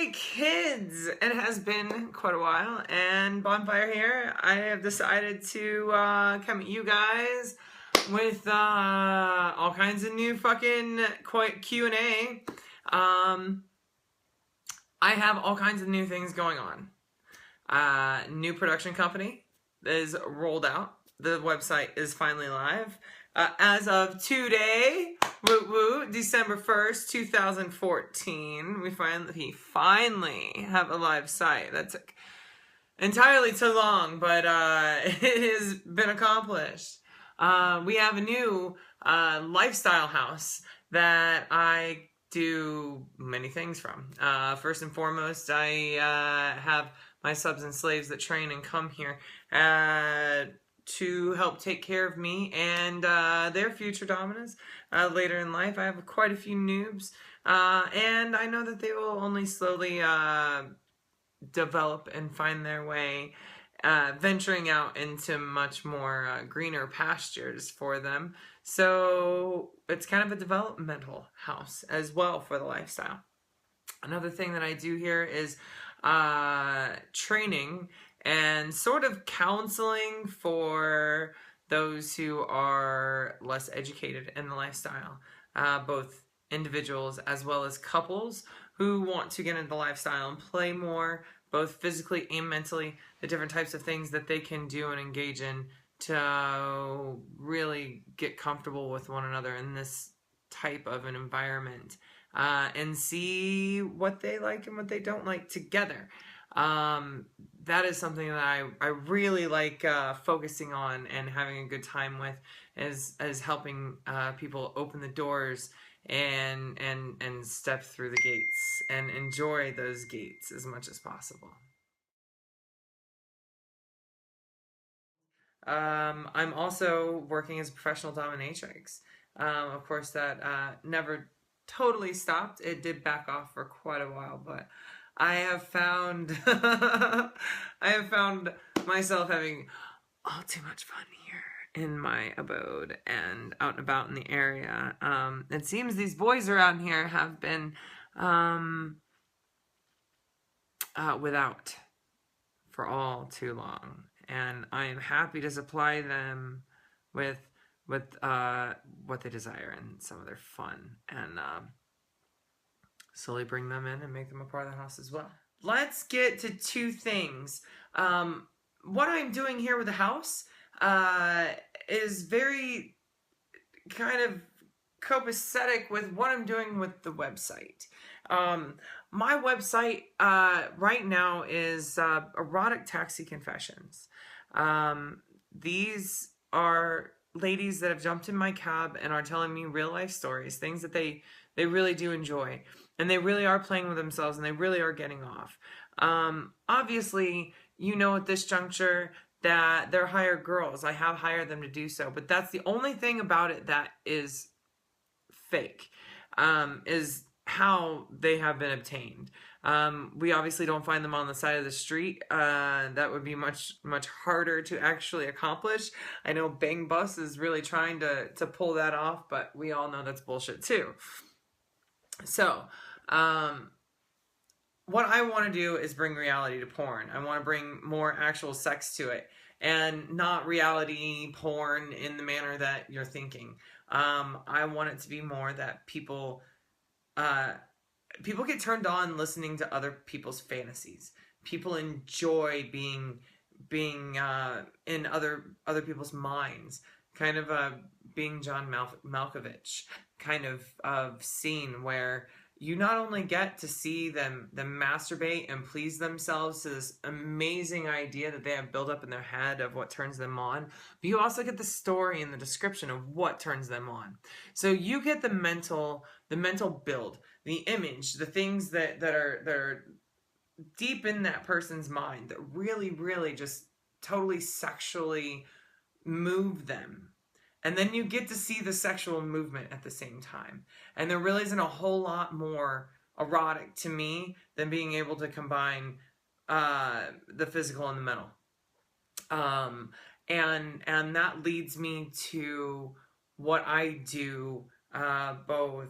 Hey kids! It has been quite a while, and Bonfire here. I have decided to come at you guys with all kinds of new fucking Q&A. I have all kinds of new things going on. New production company is rolled out. The website is finally live. As of today, December 1st, 2014, we finally have a live site. That took entirely too long, but it has been accomplished. We have a new lifestyle house that I do many things from. First and foremost, I have my subs and slaves that train and come here to help take care of me and their future dominants later in life. I have quite a few noobs, and I know that they will only slowly develop and find their way, venturing out into much more greener pastures for them. So it's kind of a developmental house as well for the lifestyle. Another thing that I do here is training and sort of counseling for those who are less educated in the lifestyle, both individuals as well as couples who want to get into the lifestyle and play more, both physically and mentally, the different types of things that they can do and engage in to really get comfortable with one another in this type of an environment, and see what they like and what they don't like together. That is something that I really like focusing on and having a good time with, as helping people open the doors and step through the gates and enjoy those gates as much as possible. I'm also working as a professional dominatrix. Of course, that never totally stopped. It did back off for quite a while, but I have found I have found myself having all too much fun here in my abode and out and about in the area. It seems these boys around here have been without for all too long, and I am happy to supply them with what they desire and some of their fun, and slowly bring them in and make them a part of the house as well. Let's get to two things. What I'm doing here with the house is very kind of copacetic with what I'm doing with the website. My website right now is Erotic Taxi Confessions. These are ladies that have jumped in my cab and are telling me real life stories, things that they really do enjoy, and they really are playing with themselves, and they really are getting off. Obviously, you know at this juncture that they're hired girls. I have hired them to do so, but that's the only thing about it that is fake, is how they have been obtained. We obviously don't find them on the side of the street. That would be much harder to actually accomplish. I know Bang Bus is really trying to pull that off, but we all know that's bullshit too. So, what I want to do is bring reality to porn. I want to bring more actual sex to it, and not reality porn in the manner that you're thinking. I want it to be more that people get turned on listening to other people's fantasies. People enjoy being in other people's minds, kind of being John Malkovich kind of scene where you not only get to see them masturbate and please themselves to this amazing idea that they have built up in their head of what turns them on, but you also get the story and the description of what turns them on. So you get the mental build, the image, the things that are deep in that person's mind that really just totally sexually move them. And then you get to see the sexual movement at the same time. And there really isn't a whole lot more erotic to me than being able to combine the physical and the mental. And that leads me to what I do, both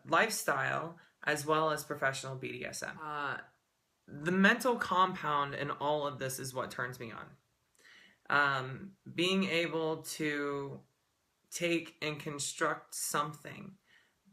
lifestyle as well as professional BDSM. The mental compound in all of this is what turns me on. Being able to take and construct something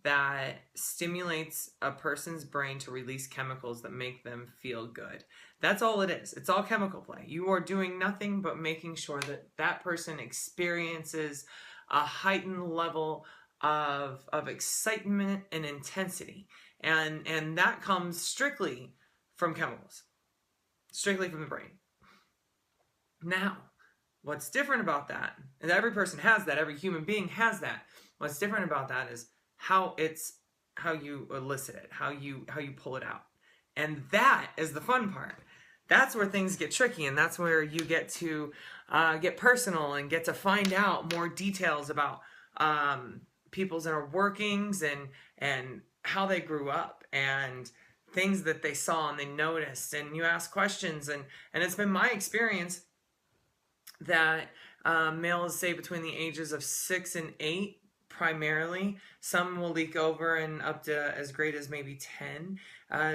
that stimulates a person's brain to release chemicals that make them feel good. That's all it is. It's all chemical play. You are doing nothing but making sure that that person experiences a heightened level of excitement and intensity. And that comes strictly from chemicals, strictly from the brain. Now, what's different about that, and every person has that, every human being has that. What's different about that is how you elicit it, how you pull it out. And that is the fun part. That's where things get tricky, and that's where you get to get personal and get to find out more details about people's inner workings and how they grew up and things that they saw and they noticed, and you ask questions, and it's been my experience that males, say between the ages of 6 and 8, primarily, some will leak over and up to as great as maybe 10,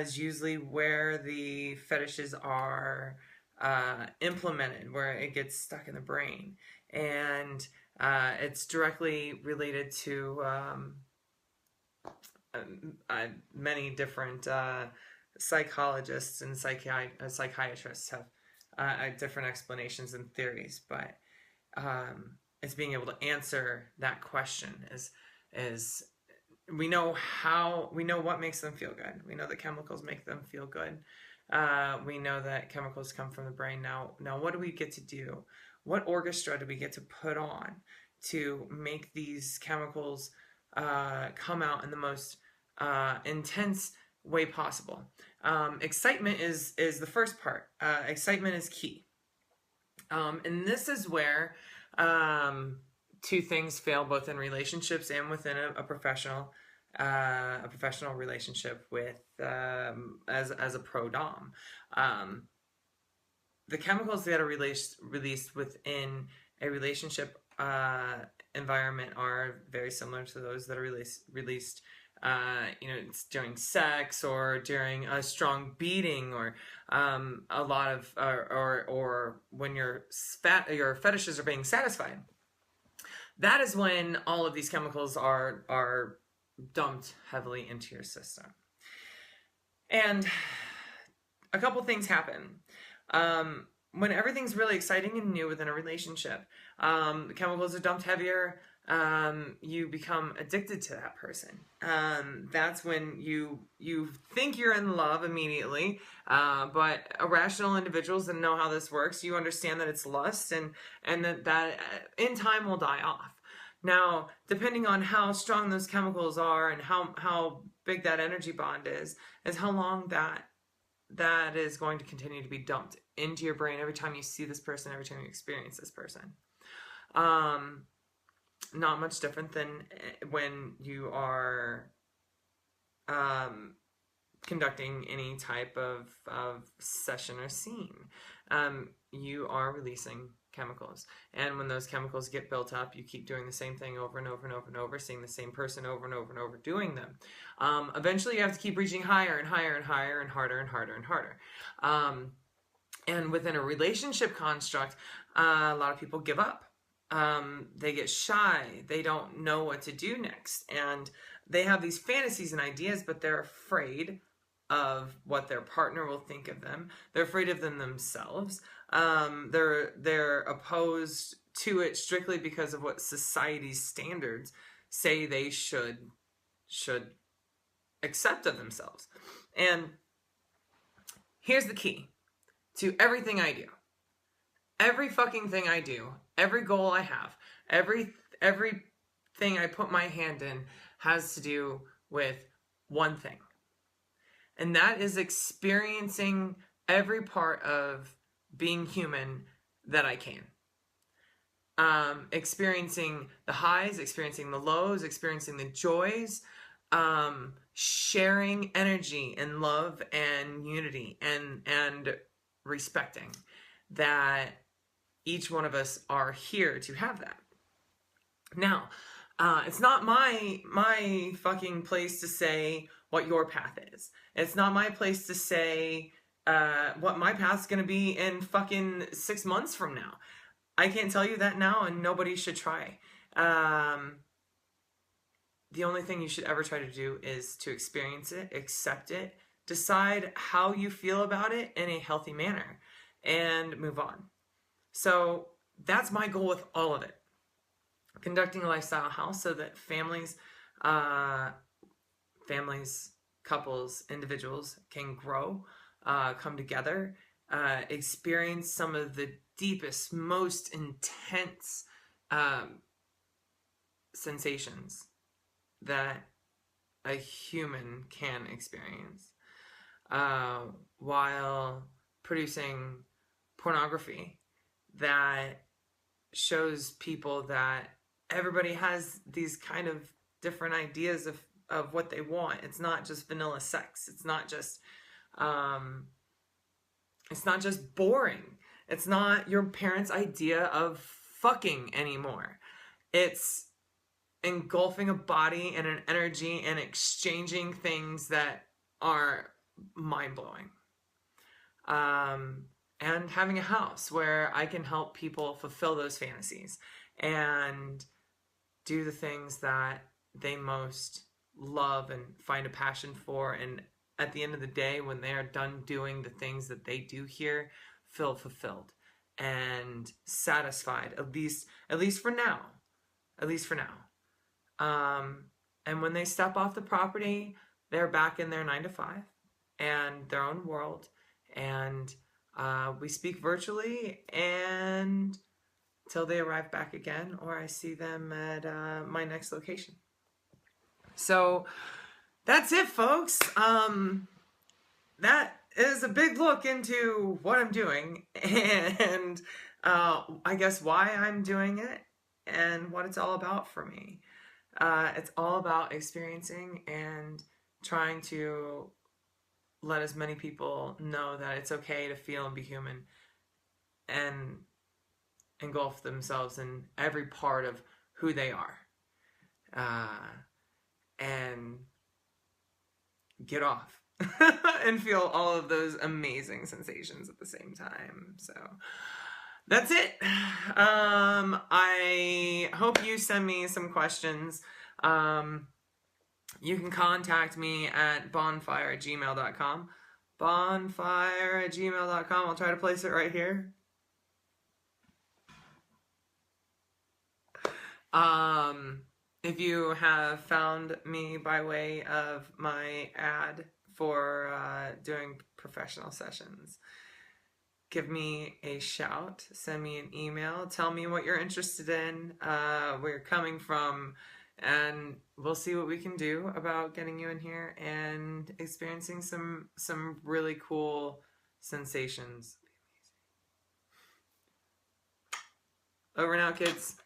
is usually where the fetishes are implemented, where it gets stuck in the brain. And it's directly related to many different psychologists and psychiatrists have different explanations and theories, but it's being able to answer that question is we know what makes them feel good. We know that chemicals make them feel good. We know that chemicals come from the brain. Now what do we get to do? What orchestra do we get to put on to make these chemicals come out in the most intense way possible? Excitement is the first part. Excitement is key. And this is where two things fail, both in relationships and within a professional relationship with as a pro dom. The chemicals that are released within a relationship environment are very similar to those that are released during sex or during a strong beating, or a lot of or when your fetishes are being satisfied. That is when all of these chemicals are dumped heavily into your system. And a couple things happen. When everything's really exciting and new within a relationship, the chemicals are dumped heavier. You become addicted to that person. That's when you think you're in love immediately, but irrational individuals that know how this works, you understand that it's lust, and that in time will die off. Now, depending on how strong those chemicals are and how big that energy bond is how long that is going to continue to be dumped into your brain every time you see this person, every time you experience this person. Not much different than when you are conducting any type of session or scene. You are releasing chemicals, and when those chemicals get built up, you keep doing the same thing over and over and over and over, seeing the same person over and over and over doing them. Eventually you have to keep reaching higher and higher and higher and harder and harder and harder. And within a relationship construct, a lot of people give up. They get shy. They don't know what to do next. And they have these fantasies and ideas, but they're afraid of what their partner will think of them. They're afraid of them themselves. They're opposed to it strictly because of what society's standards say they should accept of themselves. And here's the key to everything I do. Every fucking thing I do, every goal I have, everything I put my hand in has to do with one thing. And that is experiencing every part of being human that I can. Experiencing the highs, experiencing the lows, experiencing the joys, sharing energy and love and unity and respecting that each one of us are here to have that. Now, it's not my fucking place to say what your path is. It's not my place to say what my path's going to be in fucking 6 months from now. I can't tell you that now, and nobody should try. The only thing you should ever try to do is to experience it, accept it, decide how you feel about it in a healthy manner, and move on. So that's my goal with all of it. Conducting a lifestyle house so that families, couples, individuals can grow, come together, experience some of the deepest, most intense sensations that a human can experience, while producing pornography that shows people that everybody has these kind of different ideas of what they want. It's not just vanilla sex. It's not just boring. It's not your parents' idea of fucking anymore. It's engulfing a body and an energy and exchanging things that are mind-blowing. And having a house where I can help people fulfill those fantasies and do the things that they most love and find a passion for, and at the end of the day, when they are done doing the things that they do here, feel fulfilled and satisfied, at least for now. And when they step off the property, they're back in their 9 to 5 and their own world, and we speak virtually and till they arrive back again, or I see them at my next location. So that's it, folks. That is a big look into what I'm doing, and I guess why I'm doing it and what it's all about for me. It's all about experiencing and trying to let as many people know that it's okay to feel and be human and engulf themselves in every part of who they are, and get off and feel all of those amazing sensations at the same time. So that's it. I hope you send me some questions. You can contact me at bonfire@gmail.com. Bonfire@gmail.com. I'll try to place it right here. If you have found me by way of my ad for doing professional sessions, give me a shout, send me an email, tell me what you're interested in, where you're coming from, and we'll see what we can do about getting you in here and experiencing some really cool sensations. Over now, kids.